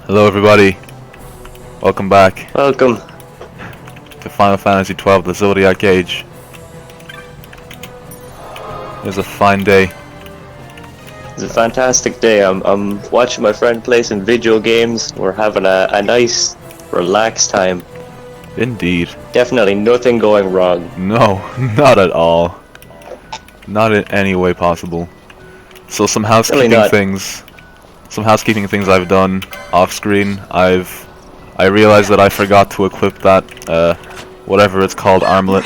Hello everybody, welcome back Welcome. to Final Fantasy XII, the Zodiac Age. It was a fine day. It's a fantastic day. I'm watching my friend play some video games. We're having a nice, relaxed time. Indeed. Definitely nothing going wrong. No, not at all. Not in any way possible. So some housekeeping things. Some housekeeping things I've done off screen. I realized that I forgot to equip that whatever it's called, armlet,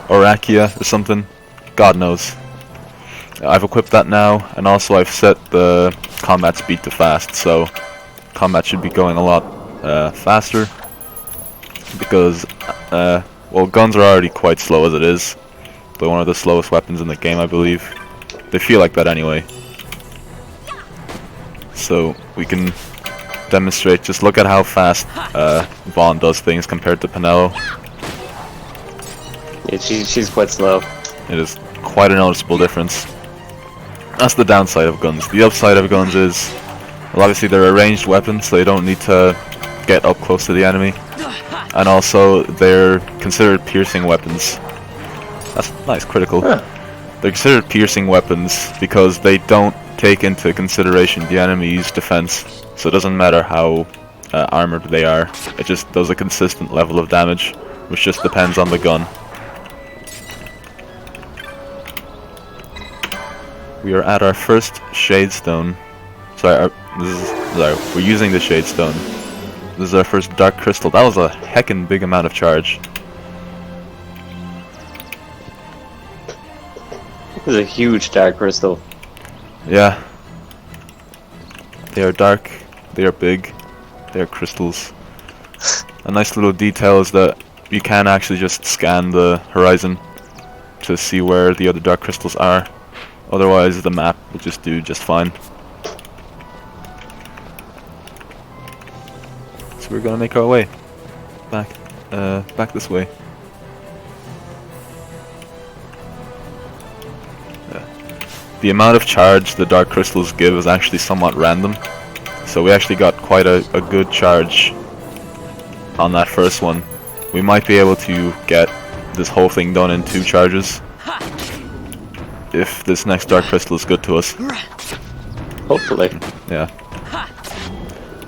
Orakia or something. God knows. I've equipped that now, and also I've set the combat speed to fast, so combat should be going a lot faster. Because well, guns are already quite slow as it is. They're one of the slowest weapons in the game, I believe. They feel like that anyway. So we can demonstrate. Just look at how fast Vaughn does things compared to Pinello. Yeah, she's quite slow. It is quite a noticeable difference. That's the downside of guns. The upside of guns is, well, obviously they're a ranged weapon, so they don't need to get up close to the enemy. And also, they're considered piercing weapons. That's nice, critical. Huh. They're considered piercing weapons because they don't take into consideration the enemy's defense. So it doesn't matter how armored they are. It just does a consistent level of damage, which just depends on the gun. We are at our first shadestone. Sorry, we're using the shadestone. This is our first dark crystal. That was a heckin' big amount of charge. This is a huge dark crystal. Yeah. They are dark, they are big, they are crystals. A nice little detail is that you can actually just scan the horizon to see where the other dark crystals are. Otherwise the map will just do just fine. So we're gonna make our way back this way. The amount of charge the dark crystals give is actually somewhat random, so we actually got quite a good charge on that first one. We might be able to get this whole thing done in 2 charges if this next dark crystal is good to us. Hopefully. Yeah.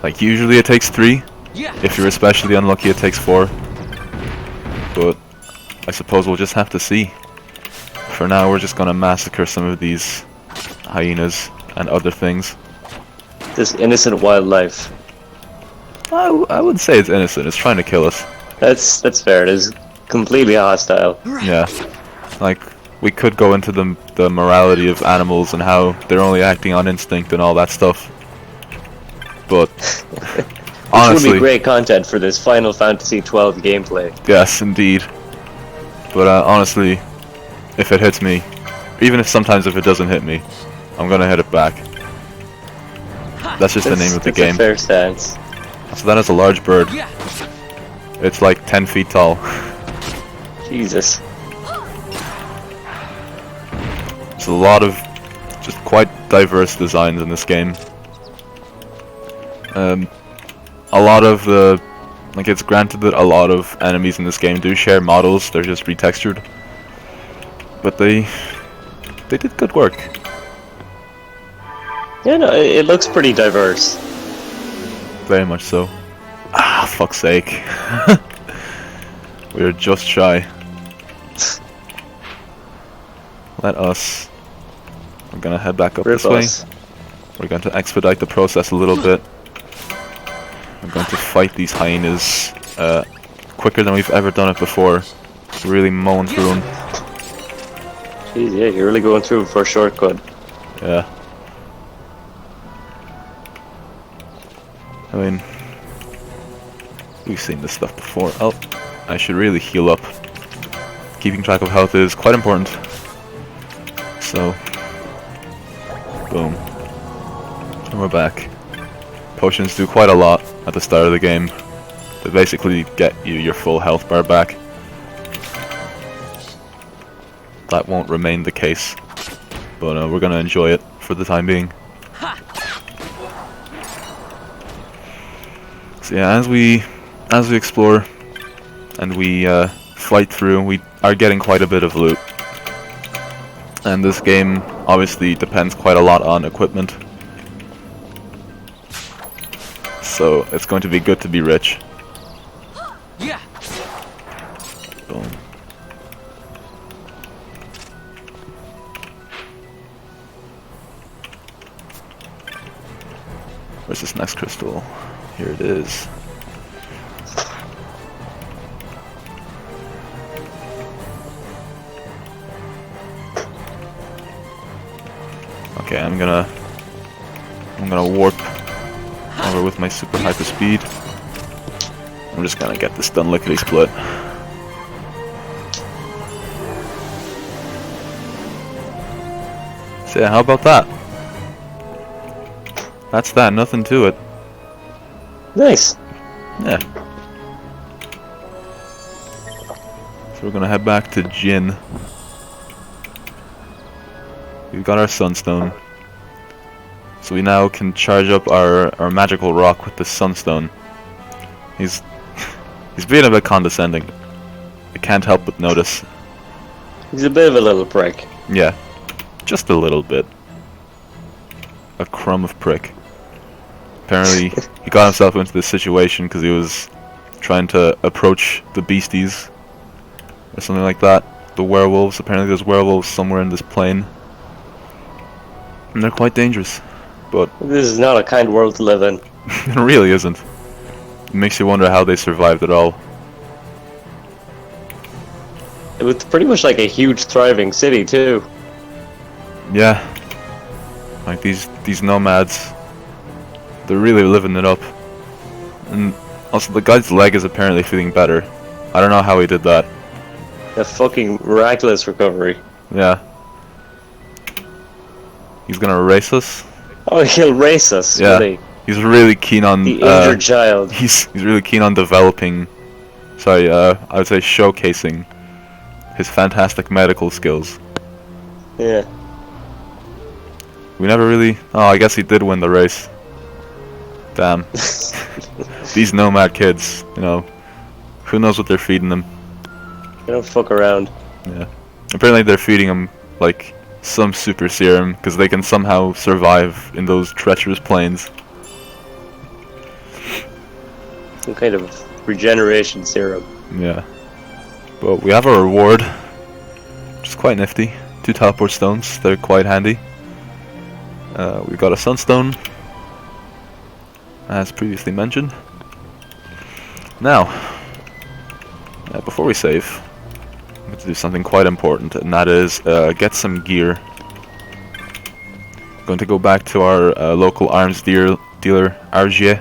Like usually it takes 3. If you're especially unlucky it takes 4. But I suppose we'll just have to see. For now we're just gonna massacre some of these hyenas and other things. This innocent wildlife. I wouldn't say it's innocent, it's trying to kill us. That's fair. It is completely hostile. Yeah. Like, we could go into the morality of animals and how they're only acting on instinct and all that stuff. But honestly, this would be great content for this Final Fantasy XII gameplay. Yes, indeed. But honestly, if it hits me, even if sometimes if it doesn't hit me, I'm gonna hit it back. That's just the name of the game. A fair stance. So that is a large bird. It's like 10 feet tall. Jesus. There's a lot of just quite diverse designs in this game. A lot of the, like, it's granted that a lot of enemies in this game do share models, they're just retextured. But they did good work. Yeah, no, it looks pretty diverse. Very much so. Ah, fuck's sake. We're just shy. Let us... We're gonna head back up this way. We're going to expedite the process a little bit. We're going to fight these hyenas quicker than we've ever done it before. Really mowing through them. Jeez, yeah, you're really going through for a shortcut. Yeah. I mean, we've seen this stuff before. Oh, I should really heal up. Keeping track of health is quite important. So, boom. And we're back. Potions do quite a lot at the start of the game. They basically get you your full health bar back. That won't remain the case, but we're gonna enjoy it for the time being. So yeah, as we explore and we fight through, we are getting quite a bit of loot. And this game obviously depends quite a lot on equipment. So it's going to be good to be rich. Yeah. Boom. Where's this next crystal? Here it is. Okay, I'm gonna warp over with my super hyper speed. I'm just gonna get this done lickety split. So yeah, how about that? That's that, nothing to it. Nice. Yeah. So we're gonna head back to Jinn. We've got our sunstone. So we now can charge up our magical rock with the sunstone. He's being a bit condescending. I can't help but notice. He's a bit of a little prick. Yeah. Just a little bit. A crumb of prick. Apparently, he got himself into this situation because he was trying to approach the beasties. Or something like that. The werewolves. Apparently there's werewolves somewhere in this plane. And they're quite dangerous. But This is not a kind world to live in. it really isn't. It makes you wonder how they survived it all. It was pretty much like a huge thriving city too. Yeah. Like these nomads. They're really living it up. And also the guy's leg is apparently feeling better. I don't know how he did that. A fucking miraculous recovery. Yeah. He's gonna race us. Oh, he'll race us, Yeah. really. He's really keen on The injured child. He's really keen on developing, I would say showcasing his fantastic medical skills. Yeah. We never really... Oh, I guess he did win the race. Damn. These nomad kids, you know, who knows what they're feeding them. They don't fuck around. Yeah. Apparently they're feeding them, like, some super serum, because they can somehow survive in those treacherous plains. Some kind of regeneration serum. Yeah. But we have a reward, which is quite nifty. 2 teleport stones, they're quite handy. We've got a sunstone, as previously mentioned. Now, before we save, I'm going to do something quite important, and that is get some gear. Going to go back to our local arms dealer, Argier.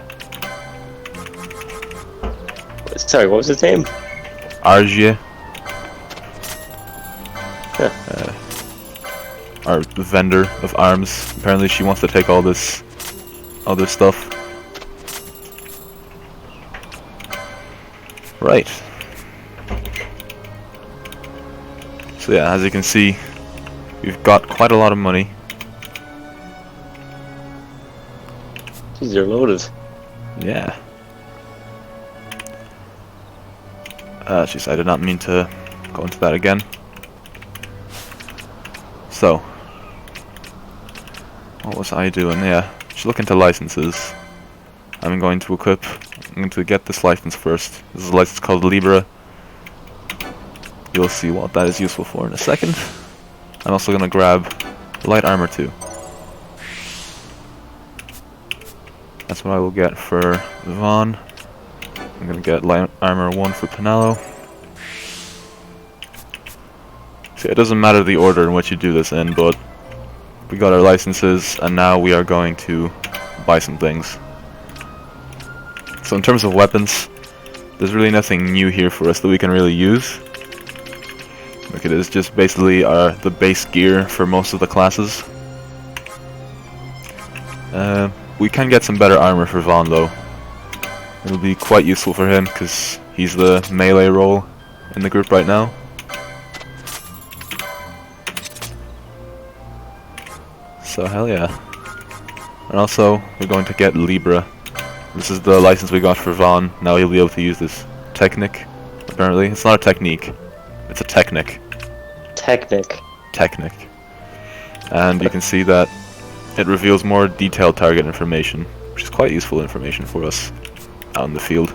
Sorry, what was his name? Argier. Huh. Our vendor of arms. Apparently she wants to take all this other stuff. Right. So yeah, as you can see, we've got quite a lot of money. Jeez, they're loaded. Yeah. Jeez, I did not mean to go into that again. So, what was I doing? Yeah, just look into licenses. I'm going to get this license first. This is a license called Libra. You'll see what that is useful for in a second. I'm also going to grab light armor too. That's what I will get for Vaughn. I'm going to get light armor 1 for Pinello. See, it doesn't matter the order in which you do this in, but we got our licenses, and now we are going to buy some things. So in terms of weapons, there's really nothing new here for us that we can really use. Look, it is just basically the base gear for most of the classes. We can get some better armor for Vaughn though. It'll be quite useful for him because he's the melee role in the group right now. So hell yeah. And also we're going to get Libra This is the license we got for Vaughn. Now he'll be able to use this technique. Apparently, it's not a technique. It's a technique. Technique. And you can see that it reveals more detailed target information, which is quite useful information for us out in the field.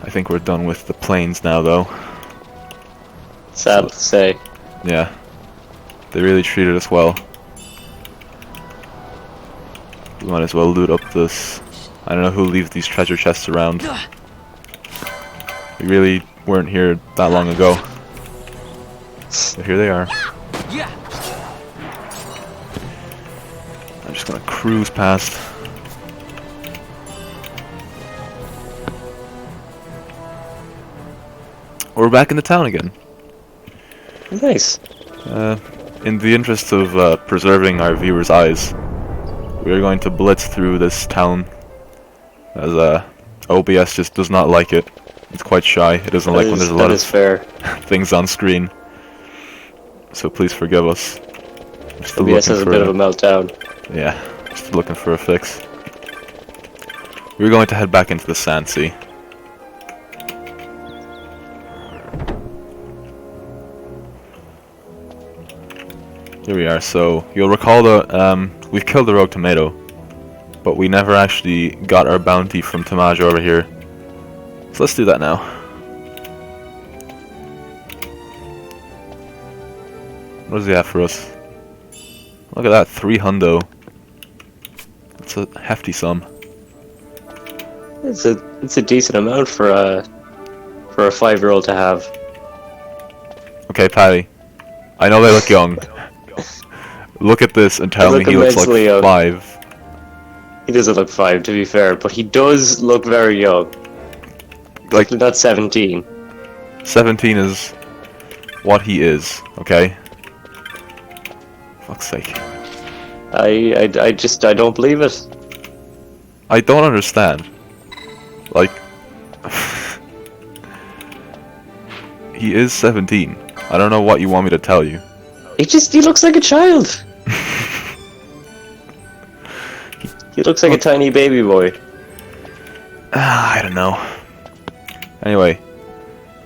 I think we're done with the planes now, though. Sad to say. Yeah. They really treated us well. We might as well loot up this. I don't know who leaves these treasure chests around. We really weren't here that long ago. But here they are. Yeah. I'm just gonna cruise past. We're back in the town again. Nice. In the interest of preserving our viewers' eyes, we're going to blitz through this town, as OBS just does not like it. It's quite shy. It doesn't like when there's a lot of things on screen. So please forgive us. OBS has a bit of a meltdown. Yeah, just looking for a fix. We're going to head back into the Sand Sea. Here we are. So you'll recall that we've killed the rogue tomato, but we never actually got our bounty from Tamaj over here. So let's do that now. What does he have for us? Look at that, 3 hundo. That's a hefty sum. It's a decent amount for a 5-year-old to have. Okay, Paddy. I know they look young. Look at this and tell me he looks like young. 5. He doesn't look 5, to be fair, but he does look very young. Like, not 17. 17 is what he is, okay? Fuck's sake. I don't believe it. I don't understand. Like, he is 17. I don't know what you want me to tell you. He looks like a child. He looks like a tiny baby boy. I don't know. Anyway,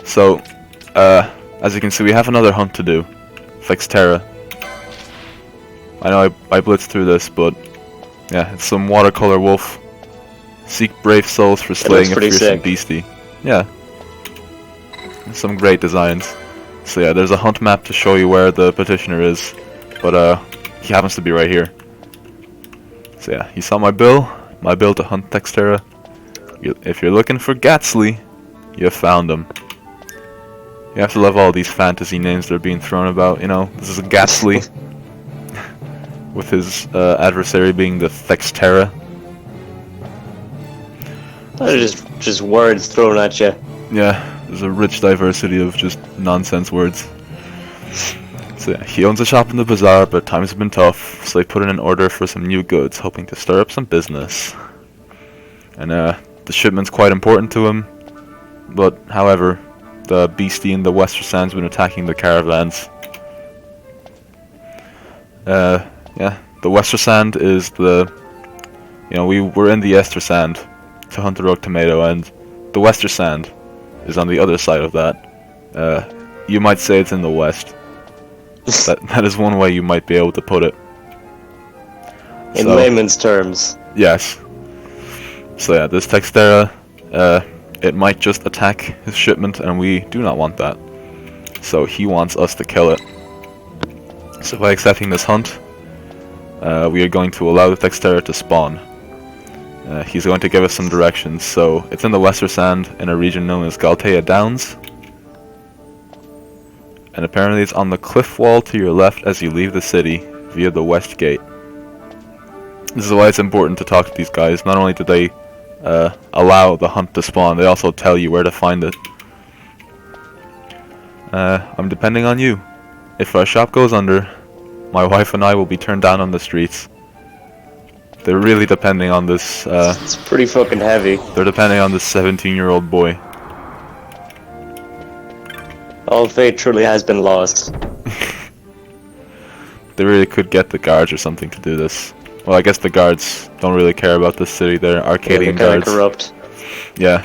so, as you can see, we have another hunt to do. Fix Terra. I know I blitzed through this, but yeah, it's some watercolor wolf. Seek brave souls for slaying a fearsome beastie. Yeah. Some great designs. So yeah, there's a hunt map to show you where the petitioner is, but he happens to be right here. So yeah, you saw my bill to hunt Texterra. If you're looking for Gatsley, you found him. You have to love all these fantasy names that are being thrown about, you know. This is a Gatsley, with his adversary being the Texterra. Those are just words thrown at you. Yeah. There's a rich diversity of just nonsense words. So yeah, he owns a shop in the bazaar, but times have been tough, so they put in an order for some new goods, hoping to stir up some business. And the shipment's quite important to him, but however, the beastie in the Western Sand's been attacking the caravans. Yeah, the Western Sand is the... You know, we were in the Ester Sand to hunt the rogue tomato, and the Western Sand is on the other side of that. You might say it's in the west. That is one way you might be able to put it. In layman's terms. Yes. So yeah, this Texterra, it might just attack his shipment, and we do not want that. So he wants us to kill it. So by accepting this hunt, we are going to allow the Texterra to spawn. He's going to give us some directions. So it's in the Western Sand in a region known as Galtea Downs. And apparently it's on the cliff wall to your left as you leave the city via the west gate. This is why it's important to talk to these guys. Not only do they allow the hunt to spawn, they also tell you where to find it. I'm depending on you. If our shop goes under, my wife and I will be turned down on the streets. They're really depending on this. It's pretty fucking heavy. They're depending on this 17-year-old boy. All fate truly has been lost. they really could get the guards or something to do this. Well, I guess the guards don't really care about this city. They're Arcadian they're guards. corrupt. Yeah,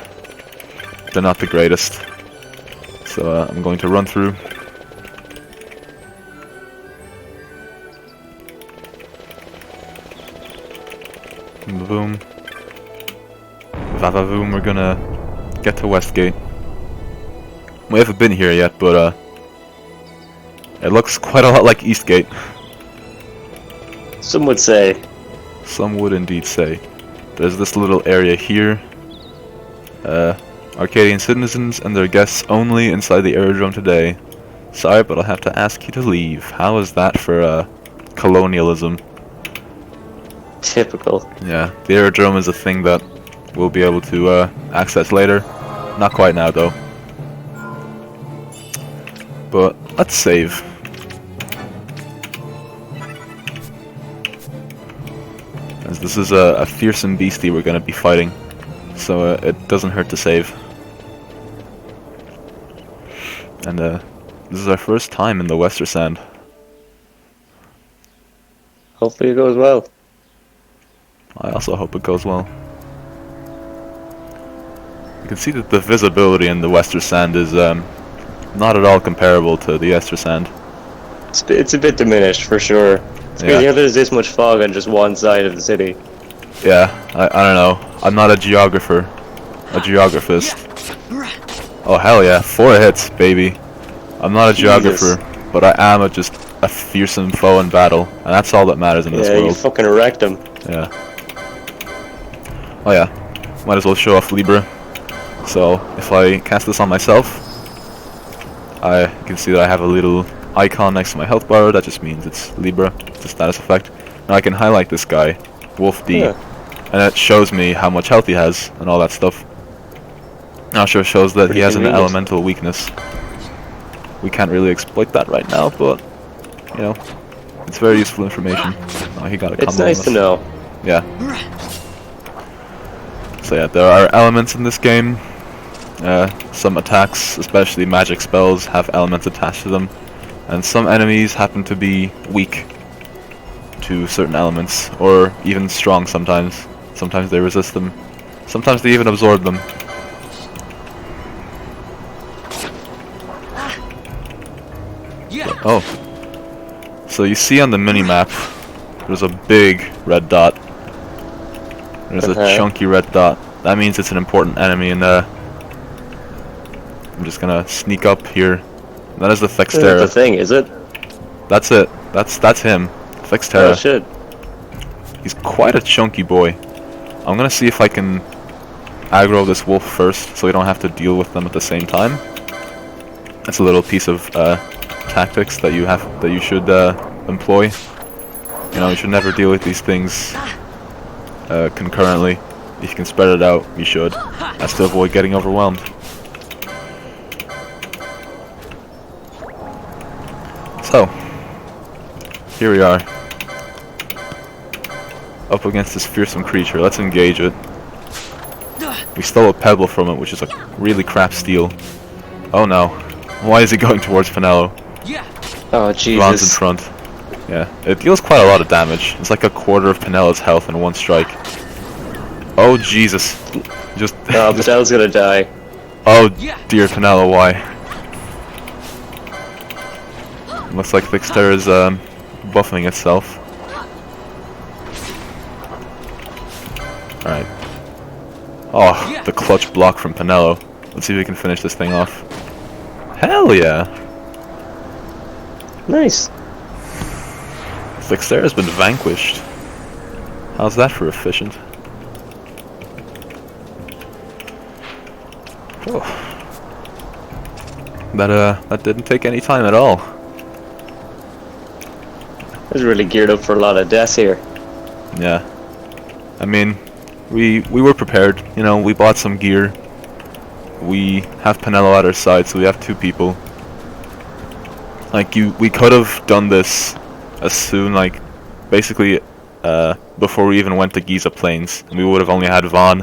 they're not the greatest. So I'm going to run through. Boom. Vavavoom, we're gonna get to Westgate. We haven't been here yet, but it looks quite a lot like Eastgate. Some would say. Some would indeed say. There's this little area here. Arcadian citizens and their guests only inside the aerodrome today. Sorry, but I'll have to ask you to leave. How is that for colonialism? Typical. Yeah, the aerodrome is a thing that we'll be able to access later. Not quite now, though. But let's save. As this is a fearsome beastie we're going to be fighting, so it doesn't hurt to save. And this is our first time in the Western Sand. Hopefully it goes well. I also hope it goes well. You can see that the visibility in the Western Sand is not at all comparable to the Ester Sand. It's a bit diminished for sure. It's because, you know, there's this much fog on just one side of the city. Yeah, I don't know. I'm not a geographer. A geographist. Oh hell yeah, 4 hits, baby. I'm not a geographer, but I am just a fearsome foe in battle, and that's all that matters in this world. Yeah, you fucking wrecked him. Yeah. Oh yeah, might as well show off Libra. So, if I cast this on myself, I can see that I have a little icon next to my health bar. That just means it's Libra. It's a status effect. Now I can highlight this guy, Wolf D, and it shows me how much health he has and all that stuff. Also shows that he has an elemental weakness. We can't really exploit that right now, but you know, it's very useful information. Oh, he got a combo. It's nice to know. Yeah. So yeah, there are elements in this game. Some attacks, especially magic spells, have elements attached to them, and some enemies happen to be weak to certain elements, or even strong sometimes. Sometimes they resist them. Sometimes they even absorb them. Oh. So you see on the mini-map, there's a big red dot. There's a chunky red dot. That means it's an important enemy, and I'm just gonna sneak up here. That is the Thextera. That's the thing, is it? That's it. That's him. Thextera. Oh shit. He's quite a chunky boy. I'm gonna see if I can aggro this wolf first, so we don't have to deal with them at the same time. That's a little piece of tactics that you should employ. You know, you should never deal with these things concurrently. If you can spread it out, you should. That's to avoid getting overwhelmed. So, here we are. Up against this fearsome creature. Let's engage it. We stole a pebble from it, which is a really crap steal. Oh no. Why is he going towards Pinello? Oh Jesus. Bronze in front. Yeah, it deals quite a lot of damage. It's like a quarter of Pinello's health in one strike. Oh Jesus. Just Oh, Pinello's gonna die. Oh dear Pinello, why? Looks like Thixter is buffing itself. Alright. Oh, the clutch block from Pinello. Let's see if we can finish this thing off. Hell yeah! Nice. Thixter has been vanquished. How's that for efficient? Oh. That didn't take any time at all. I was really geared up for a lot of deaths here. Yeah. I mean, we were prepared. You know, we bought some gear. We have Pinello at our side, so we have 2 people. Like, we could have done this as soon, like, basically, before we even went to Giza Plains. We would have only had Vaughn,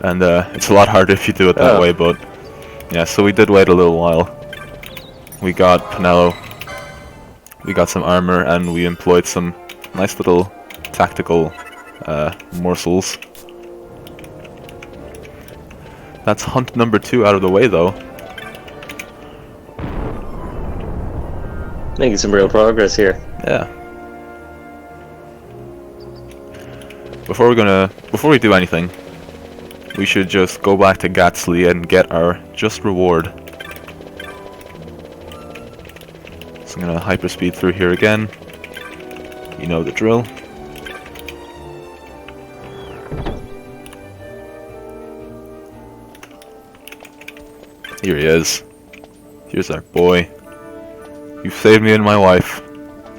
and it's a lot harder if you do it that way, but yeah, so we did wait a little while. We got Pinello. we got some armor and we employed some nice little tactical morsels. That's hunt number 2 out of the way, though. Making some real progress here. Yeah. Before we do anything, we should just go back to XII and get our just reward. So I'm gonna hyperspeed through here again. You know the drill. Here he is. Here's our boy. You saved me and my wife.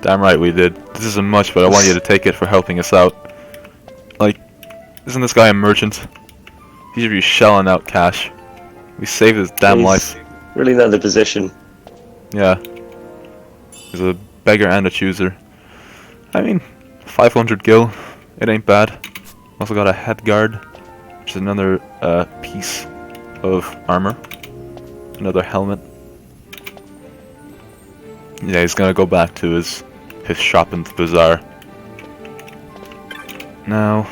Damn right we did. This isn't much, but I want you to take it for helping us out. Like, isn't this guy a merchant? He's really shelling out cash. We saved his damn life. Really not in the position. Yeah. He's a beggar and a chooser. I mean, 500 gil. It ain't bad. Also got a head guard, which is another piece of armor. Another helmet. Yeah, he's gonna go back to his shop in the bazaar. Now,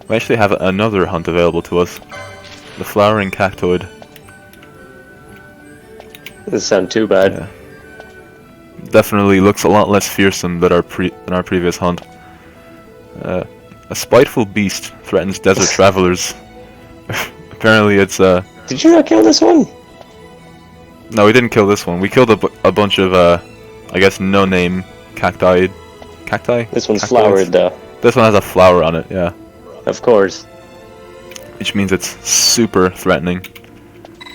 we actually have another hunt available to us. The flowering cactoid. Doesn't sound too bad. Yeah. Definitely looks a lot less fearsome than our previous hunt. A spiteful beast threatens desert travelers. Apparently it's Did you not kill this one? No, we didn't kill this one. We killed a bunch of I guess no-name cacti. Cacti? This one's Cactoids? flowered though. This one has a flower on it, yeah. Of course. Which means it's super threatening.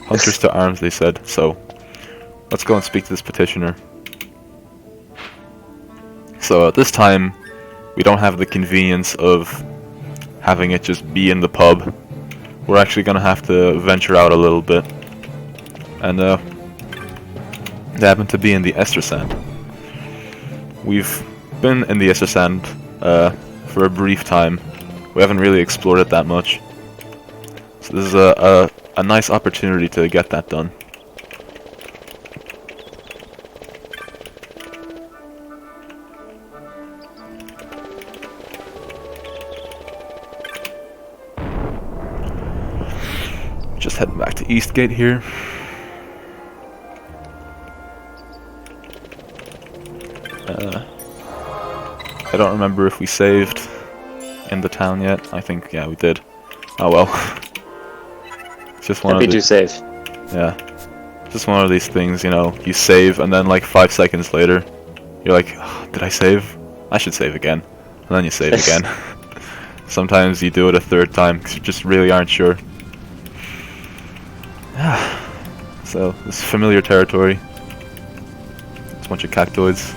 Hunters to arms, they said. So, let's go and speak to this petitioner. So, at this time, we don't have the convenience of having it just be in the pub. We're actually going to have to venture out a little bit. And, they happen to be in the Ester Sand. We've been in the Ester Sand for a brief time. We haven't really explored it that much. So this is a nice opportunity to get that done. Just heading back to Eastgate here. I don't remember if we saved in the town yet. I think, yeah, we did. Oh well. It's just one of Happy to save. Yeah. Just one of these things, you know, you save and then like 5 seconds later, you're like, oh, did I save? I should save again. And then you save again. Sometimes you do it a third time because you just really aren't sure. So, this is familiar territory. It's a bunch of cactoids.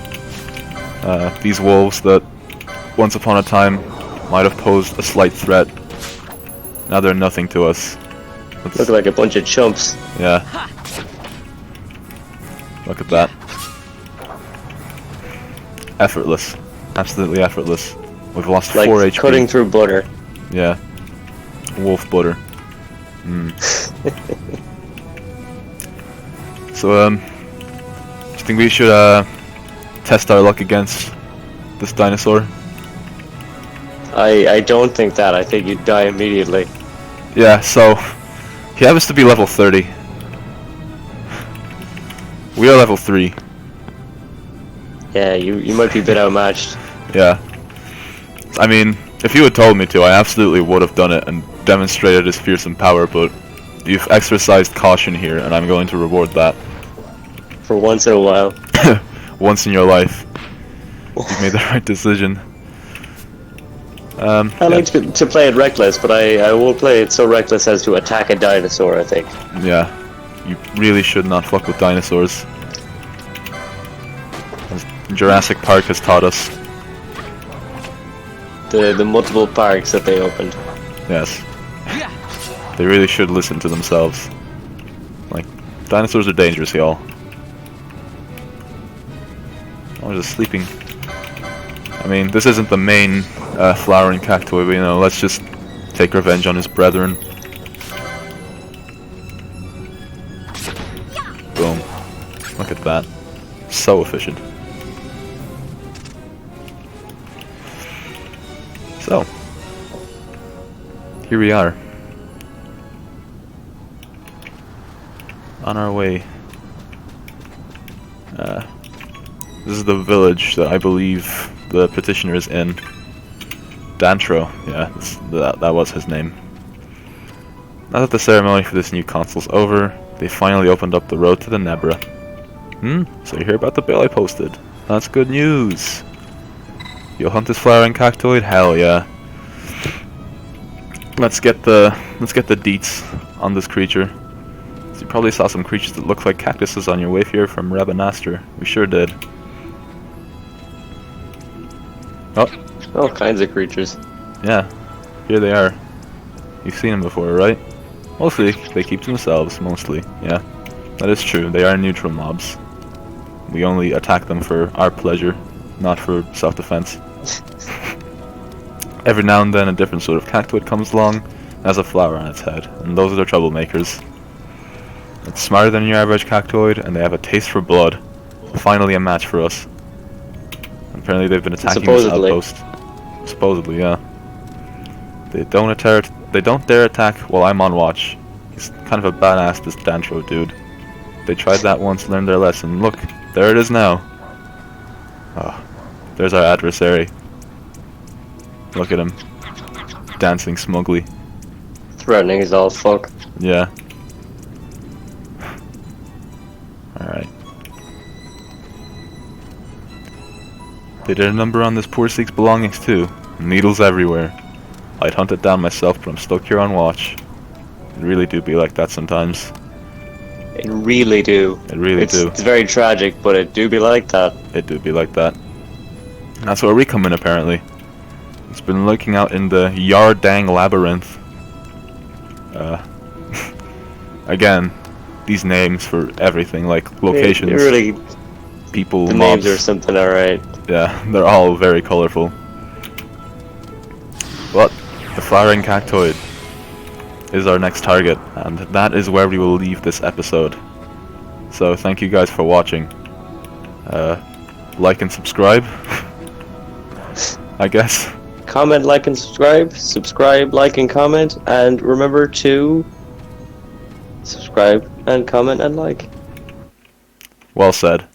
These wolves that once upon a time might have posed a slight threat. Now they're nothing to us. Look like a bunch of chumps. Yeah. Look at that. Effortless. Absolutely effortless. We've lost Like 4 HP. cutting through butter. Yeah. Wolf butter. So, do you think we should, test our luck against this dinosaur? I don't think that. I think you'd die immediately. Yeah, so, he happens to be level 30. We are level 3. Yeah, you might be a bit outmatched. Yeah. I mean, if you had told me to, I absolutely would have done it and demonstrated his fearsome power, but you've exercised caution here, and I'm going to reward that. For once in a while. Once in your life. You've made the right decision. I like to play it reckless, but I won't play it so reckless as to attack a dinosaur, I think. Yeah. You really should not fuck with dinosaurs. As Jurassic Park has taught us. The multiple parks that they opened. Yes. They really should listen to themselves. Like, dinosaurs are dangerous, y'all. Oh, there's a sleeping... I mean, this isn't the main flowering cactoid, but you know, let's just take revenge on his brethren. Boom. Look at that. So efficient. So, here we are. On our way. This is the village that I believe the petitioner is in. Dantro, yeah, that was his name. Now that the ceremony for this new consul's over, they finally opened up the road to the Nebra. So you hear about the bill I posted? That's good news! You'll hunt this flowering cactoid? Hell yeah. Let's get the deets on this creature. So you probably saw some creatures that look like cactuses on your way here from Rabanastre. We sure did. Oh. All kinds of creatures. Yeah, here they are. You've seen them before, right? Mostly, they keep to themselves, mostly, yeah. That is true, they are neutral mobs. We only attack them for our pleasure, not for self-defense. Every now and then a different sort of cactoid comes along, and has a flower on its head, and those are the troublemakers. It's smarter than your average cactoid, and they have a taste for blood. Finally a match for us. Apparently they've been attacking this outpost. Supposedly, yeah. They don't dare attack while I'm on watch. He's kind of a badass, this Dantro dude. They tried that once, learned their lesson. Look, there it is now. Oh, there's our adversary. Look at him. Dancing smugly. Threatening as all fuck. Yeah. Alright. They did a number on this poor Sikh's belongings too. Needles everywhere. I'd hunt it down myself, but I'm stuck here on watch. It really do be like that sometimes. It really do. It really do. It's very tragic, but it do be like that. It do be like that. That's where we come in, apparently. It's been lurking out in the Yardang Labyrinth. Again, these names for everything, like locations, Really, people, the mobs. names or something, alright. Yeah, they're all very colorful. But the flowering cactoid is our next target, and that is where we will leave this episode. So thank you guys for watching. Like and subscribe, I guess. Comment, like, and subscribe. Subscribe, like, and comment. And remember to subscribe and comment and like. Well said.